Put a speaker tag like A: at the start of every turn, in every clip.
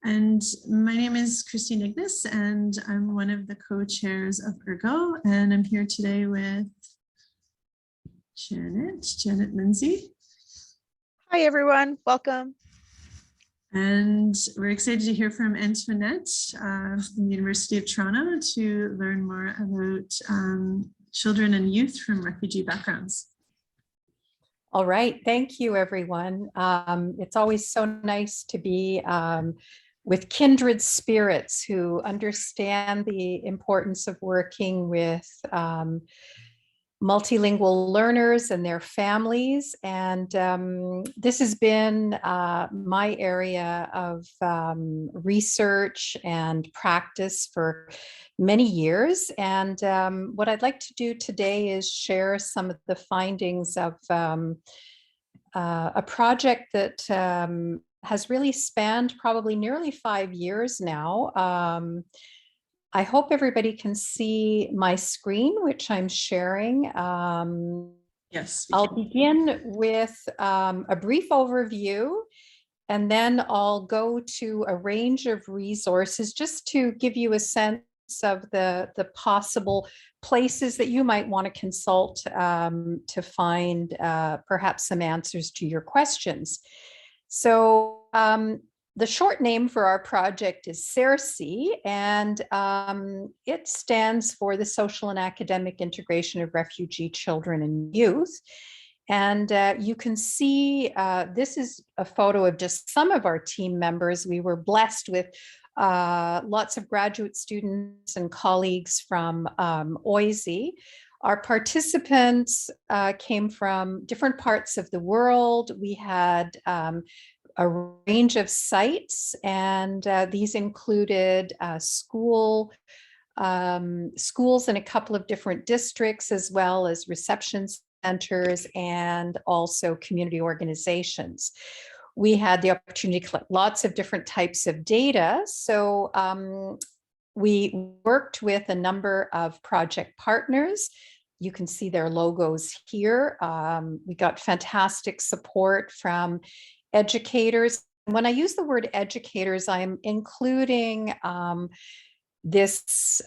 A: And my name is Christine Ignis, and I'm one of the co-chairs of Ergo, and I'm here today with Janet Lindsay.
B: Hi, everyone. Welcome.
A: And we're excited to hear from Antoinette from the University of Toronto to learn more about children and youth from refugee backgrounds.
C: All right. Thank you, everyone. It's always so nice to be with kindred spirits who understand the importance of working with multilingual learners and their families. And this has been my area of research and practice for many years. And what I'd like to do today is share some of the findings of a project that has really spanned probably nearly 5 years now. I hope everybody can see my screen, which I'm sharing.
A: Yes.
C: I'll begin with a brief overview, and then I'll go to a range of resources just to give you a sense of the possible places that you might want to consult to find perhaps some answers to your questions. So the short name for our project is SERSI, and it stands for the Social and Academic Integration of Refugee Children and Youth. And you can see this is a photo of just some of our team members. We were blessed with lots of graduate students and colleagues from OISE. Our participants came from different parts of the world. We had a range of sites, and these included schools in a couple of different districts, as well as reception centers and also community organizations. We had the opportunity to collect lots of different types of data. So we worked with a number of project partners. You can see their logos here. We got fantastic support from educators. When I use the word educators, I'm including this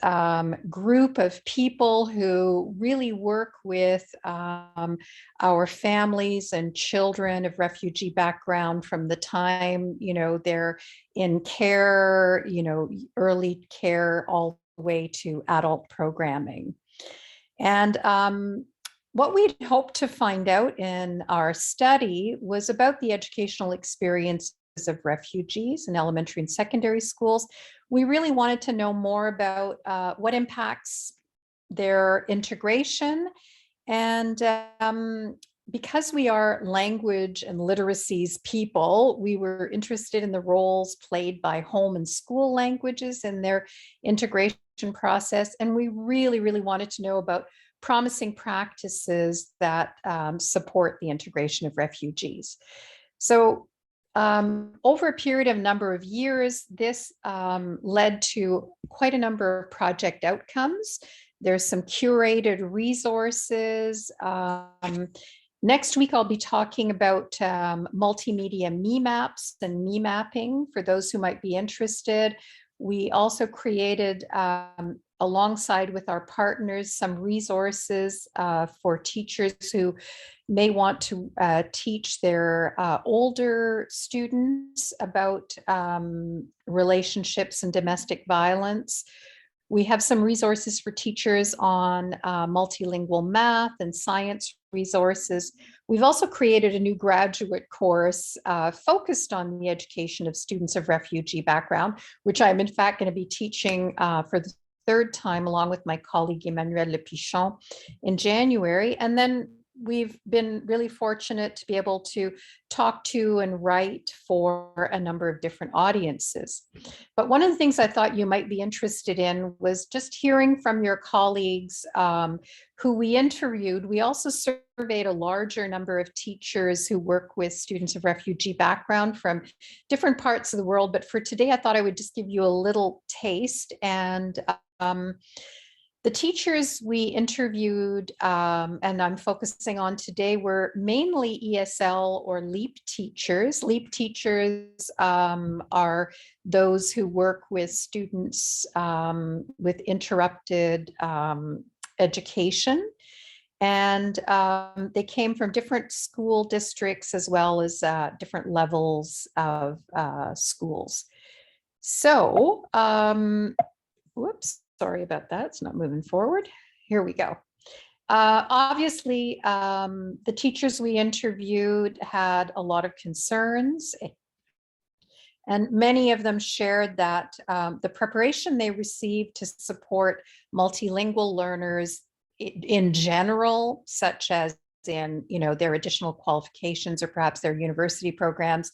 C: group of people who really work with our families and children of refugee background from the time, they're in care, early care, all the way to adult programming. And what we'd hoped to find out in our study was about the educational experiences of refugees in elementary and secondary schools. We really wanted to know more about what impacts their integration. And because we are language and literacies people, we were interested in the roles played by home and school languages in their integration process. And we really, really wanted to know about promising practices that support the integration of refugees. So over a period of number of years, this led to quite a number of project outcomes. There's some curated resources. Next week, I'll be talking about multimedia me-maps and me-mapping for those who might be interested. We also created alongside with our partners, some resources for teachers who may want to teach their older students about relationships and domestic violence. We have some resources for teachers on multilingual math and science resources. We've also created a new graduate course focused on the education of students of refugee background, which I'm in fact going to be teaching for the third time along with my colleague Emmanuel Lepichon in January. And then we've been really fortunate to be able to talk to and write for a number of different audiences. But one of the things I thought you might be interested in was just hearing from your colleagues who we interviewed. We also surveyed a larger number of teachers who work with students of refugee background from different parts of the world. But for today, I thought I would just give you a little taste. And The teachers we interviewed, and I'm focusing on today, were mainly ESL or LEAP teachers. LEAP teachers are those who work with students with interrupted education. And they came from different school districts as well as different levels of schools. So, whoops, sorry about that. It's not moving forward. Here we go. Obviously, the teachers we interviewed had a lot of concerns, and many of them shared that the preparation they received to support multilingual learners in general, such as in, their additional qualifications or perhaps their university programs,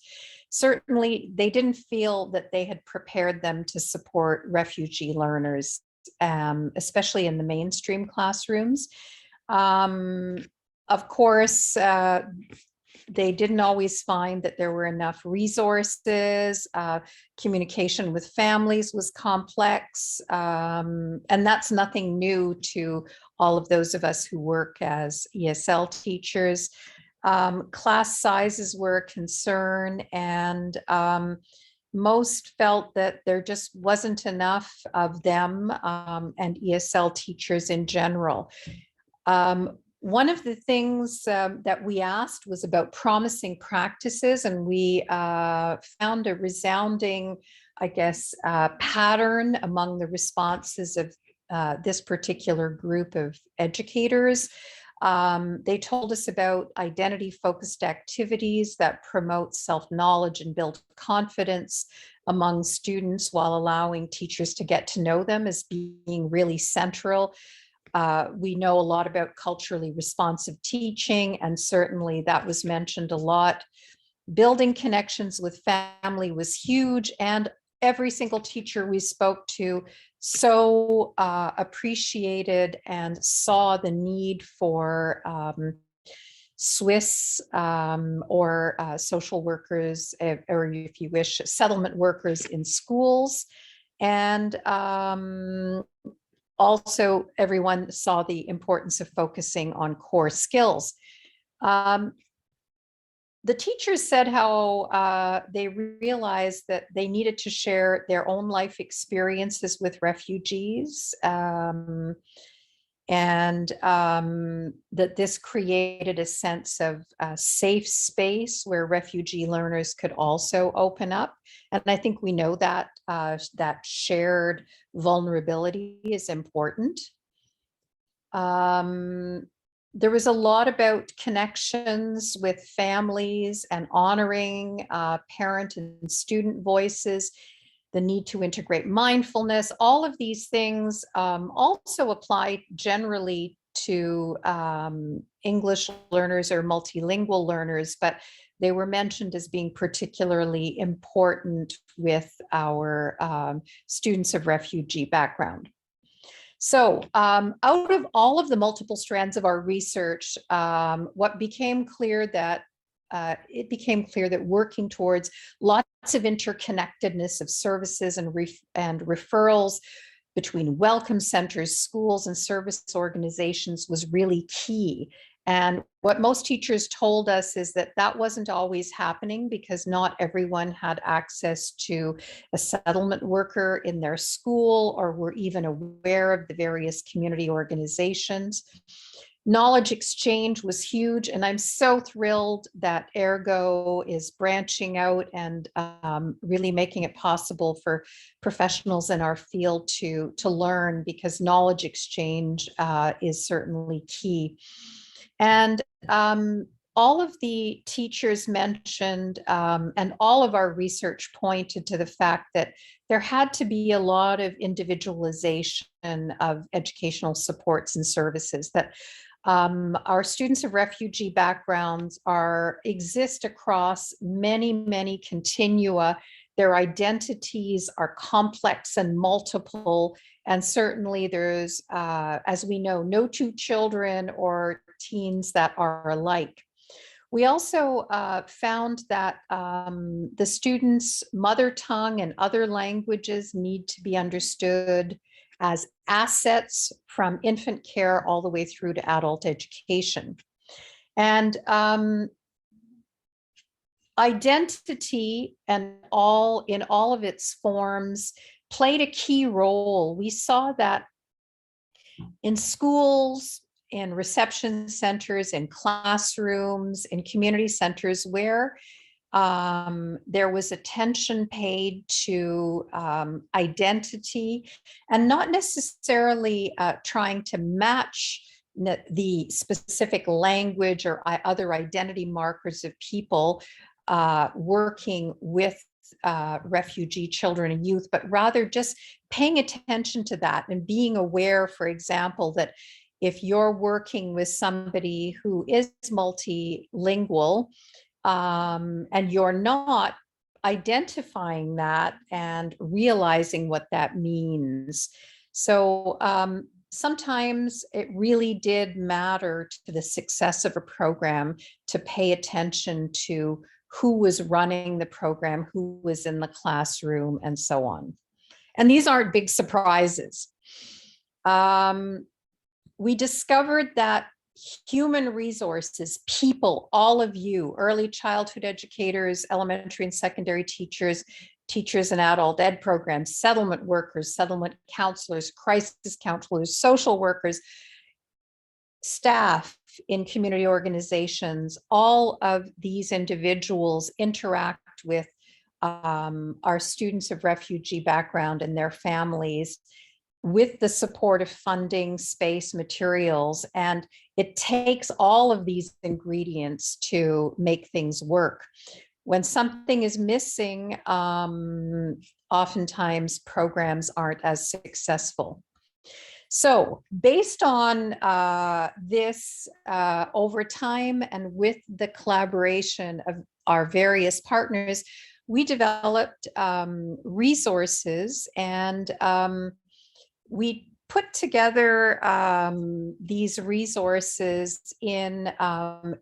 C: certainly they didn't feel that they had prepared them to support refugee learners, especially in the mainstream classrooms. Of course, they didn't always find that there were enough resources. Communication with families was complex. And that's nothing new to all of those of us who work as ESL teachers. Class sizes were a concern, and most felt that there just wasn't enough of them and ESL teachers in general. One of the things that we asked was about promising practices, and we found a resounding, I guess, pattern among the responses of this particular group of educators. They told us about identity-focused activities that promote self-knowledge and build confidence among students while allowing teachers to get to know them as being really central. We know a lot about culturally responsive teaching, and certainly that was mentioned a lot. Building connections with family was huge, and every single teacher we spoke to so appreciated and saw the need for SWIS or social workers, or if you wish, settlement workers in schools. And also, everyone saw the importance of focusing on core skills. The teachers said how they realized that they needed to share their own life experiences with refugees, and that this created a sense of a safe space where refugee learners could also open up. And I think we know that that shared vulnerability is important. There was a lot about connections with families and honoring parent and student voices, the need to integrate mindfulness. All of these things also apply generally to English learners or multilingual learners, but they were mentioned as being particularly important with our students of refugee background. So out of all of the multiple strands of our research, what became clear that it became clear that working towards lots of interconnectedness of services and referrals between welcome centers, schools, and service organizations was really key. And what most teachers told us is that that wasn't always happening because not everyone had access to a settlement worker in their school or were even aware of the various community organizations. Knowledge exchange was huge, and I'm so thrilled that Ergo is branching out and really making it possible for professionals in our field to learn, because knowledge exchange is certainly key. And all of the teachers mentioned, and all of our research pointed to the fact that there had to be a lot of individualization of educational supports and services, that our students of refugee backgrounds exist across many, many continua. Their identities are complex and multiple, and certainly there's, as we know, no two children or teens that are alike. We also found that the students' mother tongue and other languages need to be understood as assets from infant care all the way through to adult education. And identity and in all of its forms played a key role. We saw that in schools, in reception centers, in classrooms, in community centers where there was attention paid to identity and not necessarily trying to match the specific language or other identity markers of people working with refugee children and youth, but rather just paying attention to that and being aware, for example, that if you're working with somebody who is multilingual and you're not identifying that and realizing what that means. So sometimes it really did matter to the success of a program to pay attention to who was running the program, who was in the classroom, and so on. And these aren't big surprises. We discovered that human resources, people, all of you, early childhood educators, elementary and secondary teachers, teachers in adult ed programs, settlement workers, settlement counselors, crisis counselors, social workers, staff in community organizations, all of these individuals interact with our students of refugee background and their families with the support of funding, space, materials, and it takes all of these ingredients to make things work. When something is missing, oftentimes programs aren't as successful. So based on this over time and with the collaboration of our various partners, we developed resources and we put together these resources in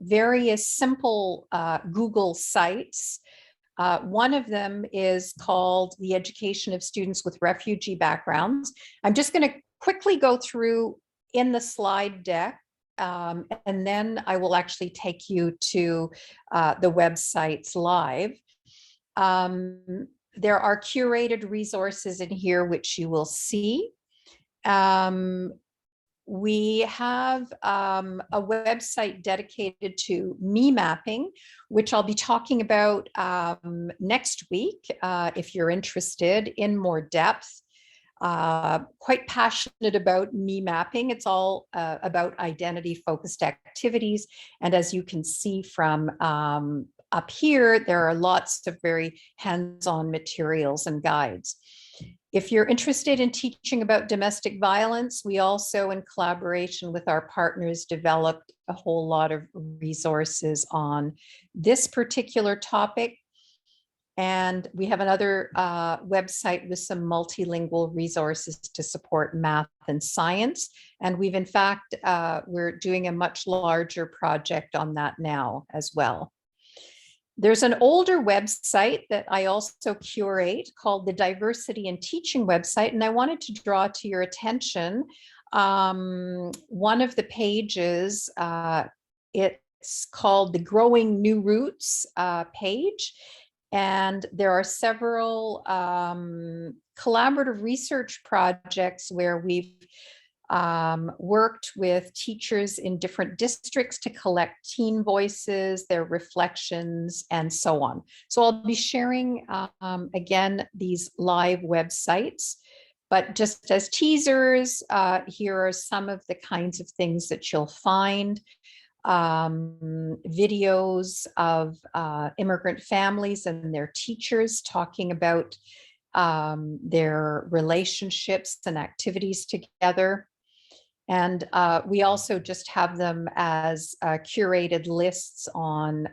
C: various simple Google sites. One of them is called the Education of Students with Refugee Backgrounds. I'm just going to quickly go through in the slide deck, and then I will actually take you to the websites live. There are curated resources in here, which you will see. We have a website dedicated to me mapping, which I'll be talking about next week, if you're interested in more depth. Quite passionate about me mapping. It's all about identity focused activities. And as you can see from up here, there are lots of very hands-on materials and guides. If you're interested in teaching about domestic violence, we also, in collaboration with our partners, developed a whole lot of resources on this particular topic. And we have another website with some multilingual resources to support math and science. And we've, in fact, we're doing a much larger project on that now as well. There's an older website that I also curate called the Diversity in Teaching website. And I wanted to draw to your attention one of the pages. It's called the Growing New Roots page. And there are several collaborative research projects where we've worked with teachers in different districts to collect teen voices, their reflections, and so on. So I'll be sharing, again, these live websites. But just as teasers, here are some of the kinds of things that you'll find. Videos of immigrant families and their teachers talking about their relationships and activities together. And we also just have them as curated lists on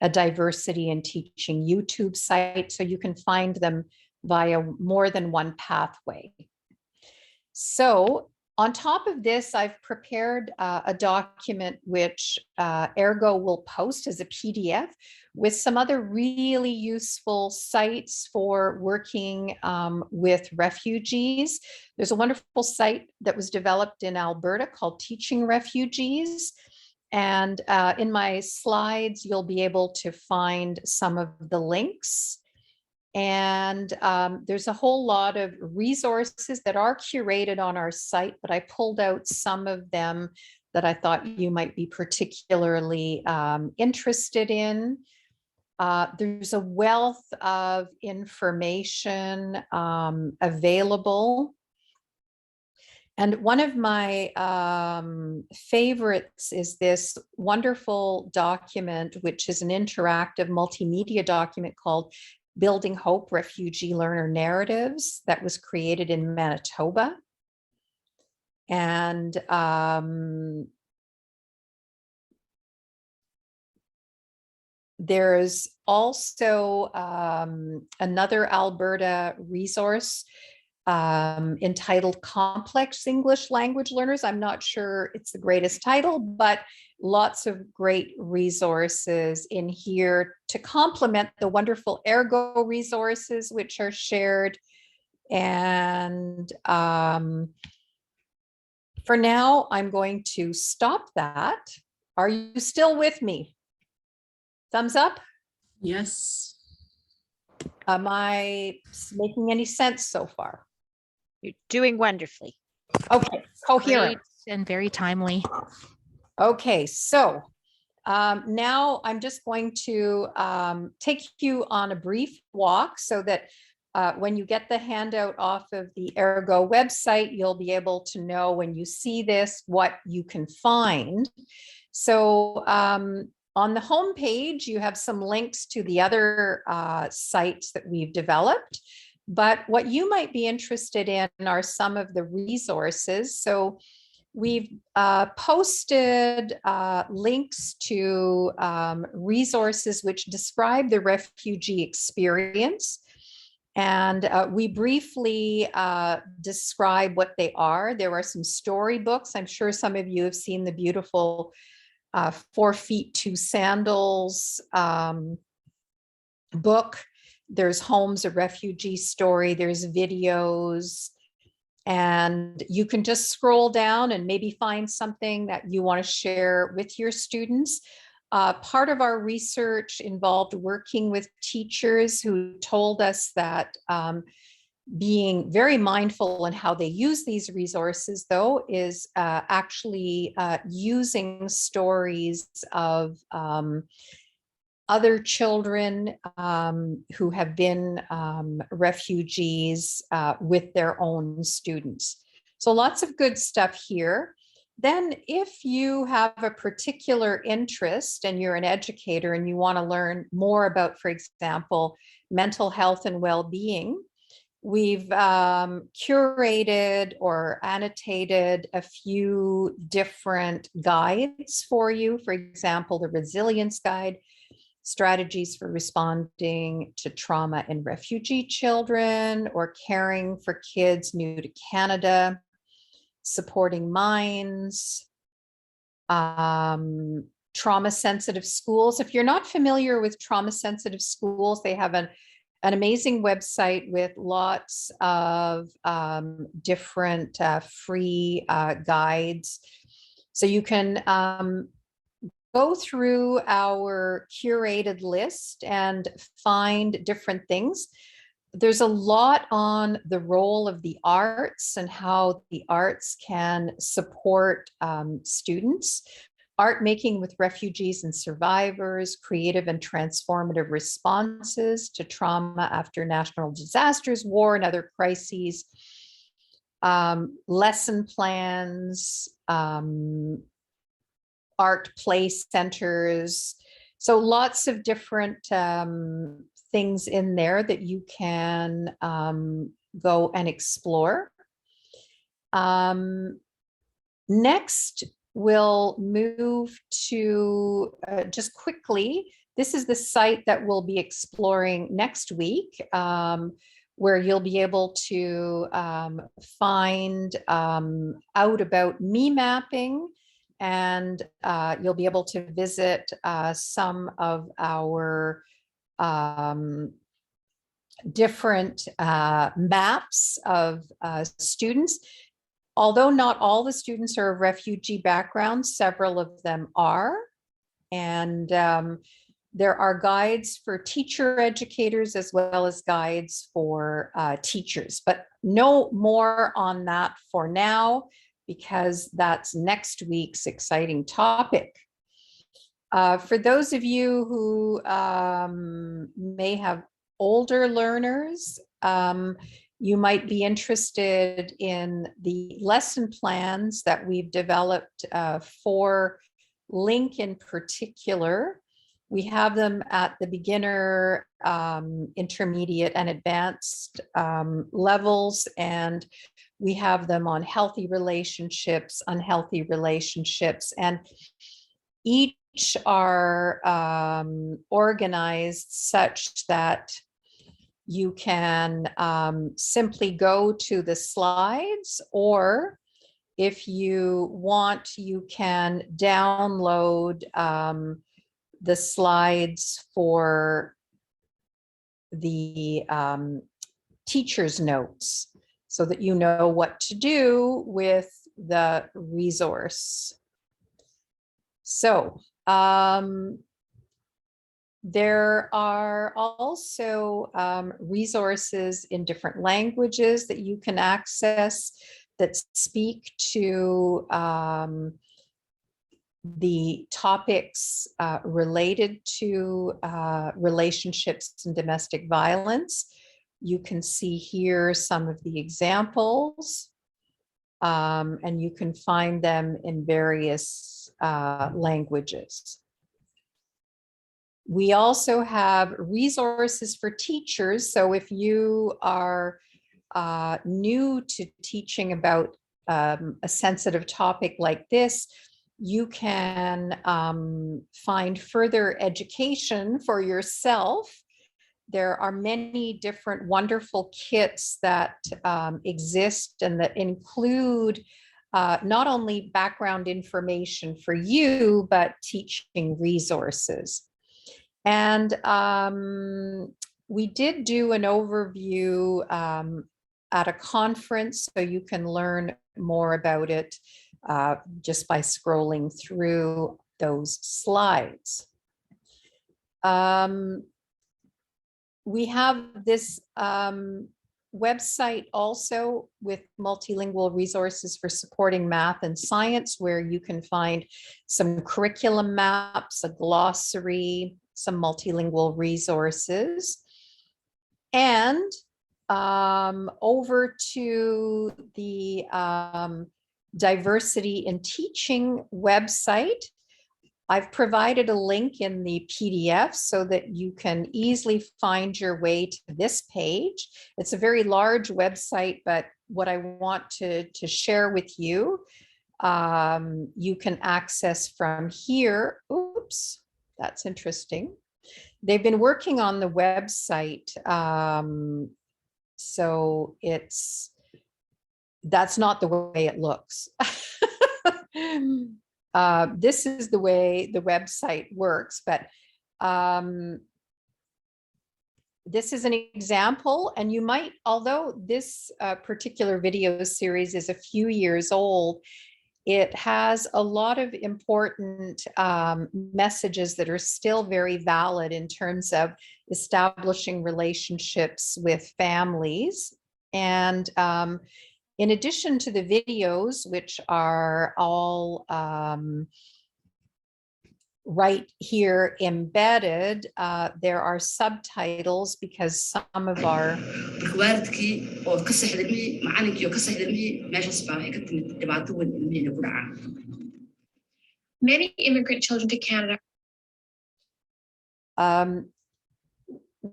C: a diversity in teaching YouTube site, so you can find them via more than one pathway. So On top of this, I've prepared a document which Ergo will post as a PDF with some other really useful sites for working with refugees. There's a wonderful site that was developed in Alberta called Teaching Refugees. And in my slides, you'll be able to find some of the links. And there's a whole lot of resources that are curated on our site, but I pulled out some of them that I thought you might be particularly interested in. There's a wealth of information available. And one of my favorites is this wonderful document, which is an interactive multimedia document called Building Hope Refugee Learner Narratives, that was created in Manitoba. And there's also another Alberta resource entitled Complex English Language Learners. I'm not sure it's the greatest title, but lots of great resources in here to complement the wonderful Ergo resources which are shared. And for now, I'm going to stop that. Are you still with me? Thumbs up?
A: Yes.
C: Am I making any sense so far?
B: You're doing wonderfully.
C: Okay, coherent.
D: Great and very timely.
C: Okay, so now I'm just going to take you on a brief walk so that when you get the handout off of the Ergo website, you'll be able to know when you see this what you can find. So on the home page, you have some links to the other sites that we've developed. But what you might be interested in are some of the resources. So we've posted links to resources which describe the refugee experience. And we briefly describe what they are. There are some storybooks. I'm sure some of you have seen the beautiful 4 Feet 2 Sandals book. There's Homes, a Refugee Story. There's videos. And you can just scroll down and maybe find something that you want to share with your students. Part of our research involved working with teachers who told us that being very mindful in how they use these resources, though, is actually using stories of other children who have been refugees with their own students. So lots of good stuff here. Then if you have a particular interest and you're an educator and you want to learn more about, for example, mental health and well-being, we've curated or annotated a few different guides for you. For example, the Resilience Guide, Strategies for Responding to Trauma in Refugee Children, or Caring for Kids New to Canada, Supporting Minds, Trauma-Sensitive Schools. If you're not familiar with Trauma-Sensitive Schools, they have an amazing website with lots of different free guides. So you can go through our curated list and find different things. There's a lot on the role of the arts and how the arts can support students. Art making with refugees and survivors, creative and transformative responses to trauma after national disasters, war, and other crises, lesson plans, art play centers. So lots of different things in there that you can go and explore. Next, we'll move to just quickly, this is the site that we'll be exploring next week. where you'll be able to find out about me mapping, and you'll be able to visit some of our different maps of students. Although not all the students are of refugee backgrounds, several of them are. And there are guides for teacher educators as well as guides for teachers, but no more on that for now, because that's next week's exciting topic. For those of you who may have older learners, you might be interested in the lesson plans that we've developed for LINC in particular. We have them at the beginner, intermediate, and advanced levels, and we have them on healthy relationships, unhealthy relationships, and each are organized such that you can simply go to the slides, or if you want, you can download the slides for the teacher's notes so that you know what to do with the resource. So there are also resources in different languages that you can access that speak to the topics related to relationships and domestic violence. You can see here some of the examples, and you can find them in various languages. We also have resources for teachers. So if you are new to teaching about a sensitive topic like this, you can find further education for yourself. There are many different wonderful kits that exist and that include not only background information for you, but teaching resources. And we did do an overview at a conference, so you can learn more about it just by scrolling through those slides. We have this website also with multilingual resources for supporting math and science, where you can find some curriculum maps, a glossary, some multilingual resources. And over to the Diversity in Teaching website, I've provided a link in the PDF so that you can easily find your way to this page. It's a very large website, but what I want to share with you, you can access from here. Oops, that's interesting. They've been working on the website, so that's not the way it looks. This is the way the website works, but this is an example, and you might, although this particular video series is a few years old, it has a lot of important messages that are still very valid in terms of establishing relationships with families. And in addition to the videos, which are all right here embedded, there are subtitles because some of our
E: many immigrant children to Canada.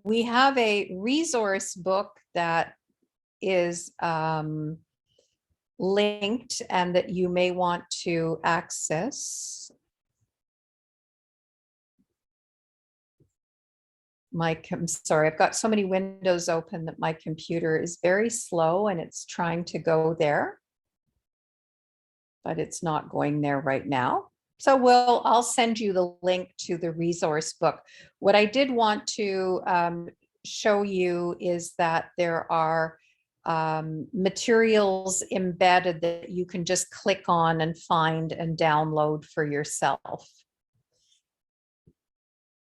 C: We have a resource book that is linked and that you may want to access. I'm sorry, I've got so many windows open that my computer is very slow and it's trying to go there. But it's not going there right now. So I'll send you the link to the resource book. What I did want to show you is that there are materials embedded that you can just click on and find and download for yourself.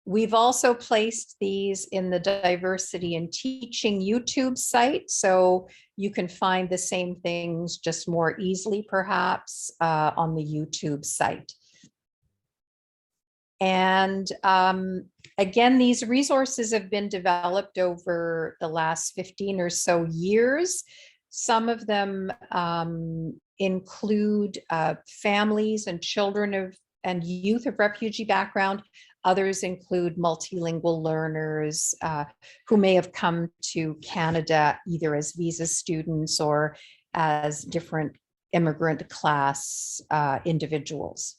C: We've also placed these in the Diversity in Teaching YouTube site, so you can find the same things just more easily, perhaps, on the YouTube site. And again, these resources have been developed over the last 15 or so years. Some of them include families and children and youth of refugee background. Others include multilingual learners who may have come to Canada either as visa students or as different immigrant class individuals.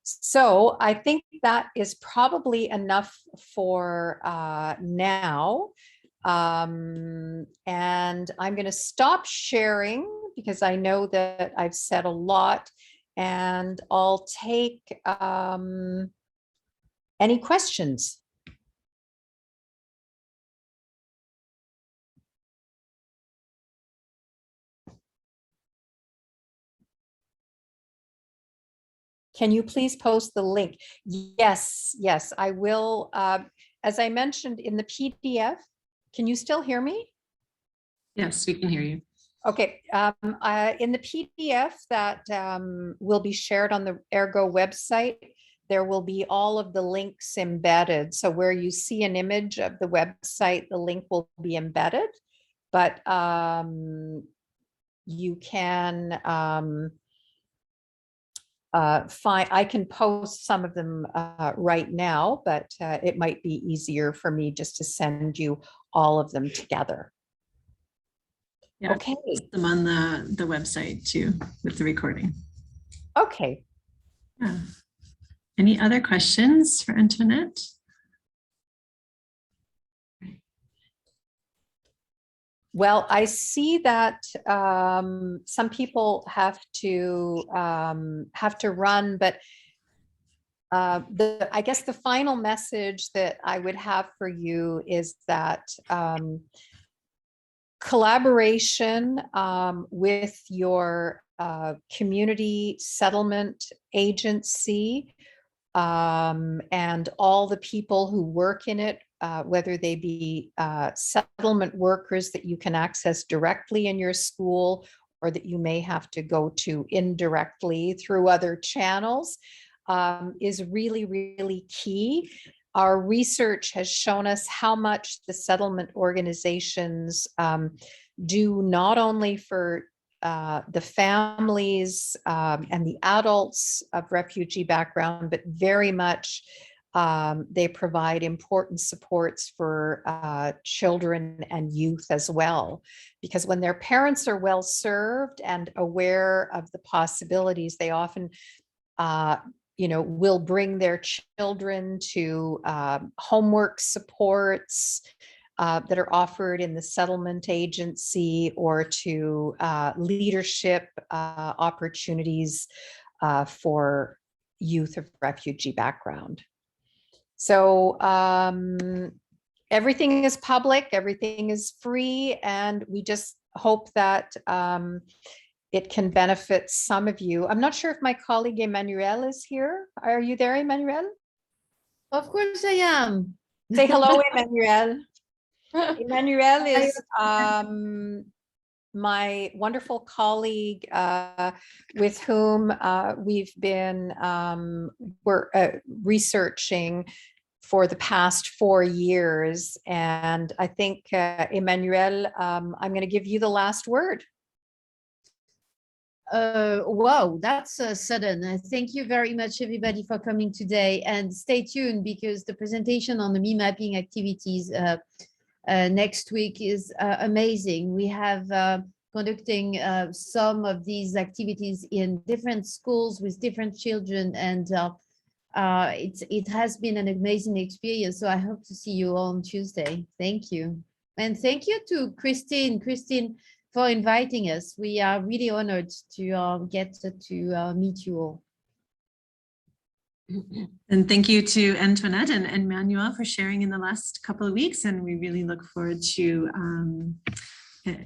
C: So I think that is probably enough for now. And I'm going to stop sharing because I know that I've said a lot, and I'll take any questions? Can you please post the link? Yes, I will. As I mentioned in the PDF, can you still hear me?
A: Yes, we can hear you.
C: Okay, in the PDF that will be shared on the Ergo website, there will be all of the links embedded. So where you see an image of the website, the link will be embedded, but you can I can post some of them right now, but it might be easier for me just to send you all of them together.
A: Yeah,
C: okay.
A: Them on the website too with the recording.
C: Okay.
A: Yeah. Any other questions for Antoinette?
C: Well, I see that some people have to run, but I guess the final message that I would have for you is that collaboration with your community settlement agency and all the people who work in it, whether they be settlement workers that you can access directly in your school or that you may have to go to indirectly through other channels, is really, really key. Our research has shown us how much the settlement organizations do not only for the families and the adults of refugee background, but very much they provide important supports for children and youth as well. Because when their parents are well served and aware of the possibilities, they often will bring their children to homework supports that are offered in the settlement agency or to leadership opportunities for youth of refugee background. So everything is public, everything is free, and we just hope that it can benefit some of you. I'm not sure if my colleague Emmanuel is here. Are you there, Emmanuel?
E: Of course I am.
C: Say hello, Emmanuel. Emmanuel is my wonderful colleague with whom we've been researching for the past 4 years. And I think, Emmanuel, I'm going to give you the last word.
E: Wow, that's sudden. Thank you very much, everybody, for coming today. And stay tuned because the presentation on the mapping activities next week is amazing. We have conducting some of these activities in different schools with different children, and it has been an amazing experience. So I hope to see you on Tuesday. Thank you. And thank you to Christine, for inviting us. We are really honored to get to meet you all.
A: And thank you to Antoinette and Manuel for sharing in the last couple of weeks. And we really look forward to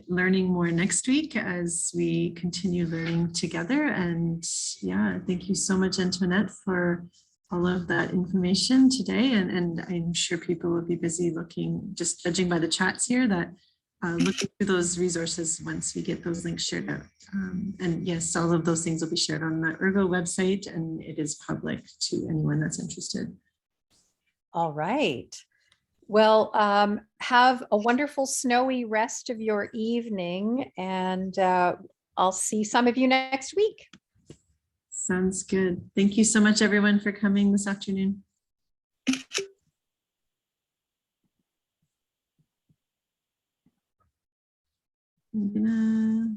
A: learning more next week as we continue learning together. And yeah, thank you so much, Antoinette, for all of that information today. And I'm sure people will be busy looking, just judging by the chats here, that looking through those resources once we get those links shared out. And yes, all of those things will be shared on the Ergo website, and it is public to anyone that's interested.
C: All right. Well, have a wonderful snowy rest of your evening, and I'll see some of you next week.
A: Sounds good. Thank you so much, everyone, for coming this afternoon. I'm gonna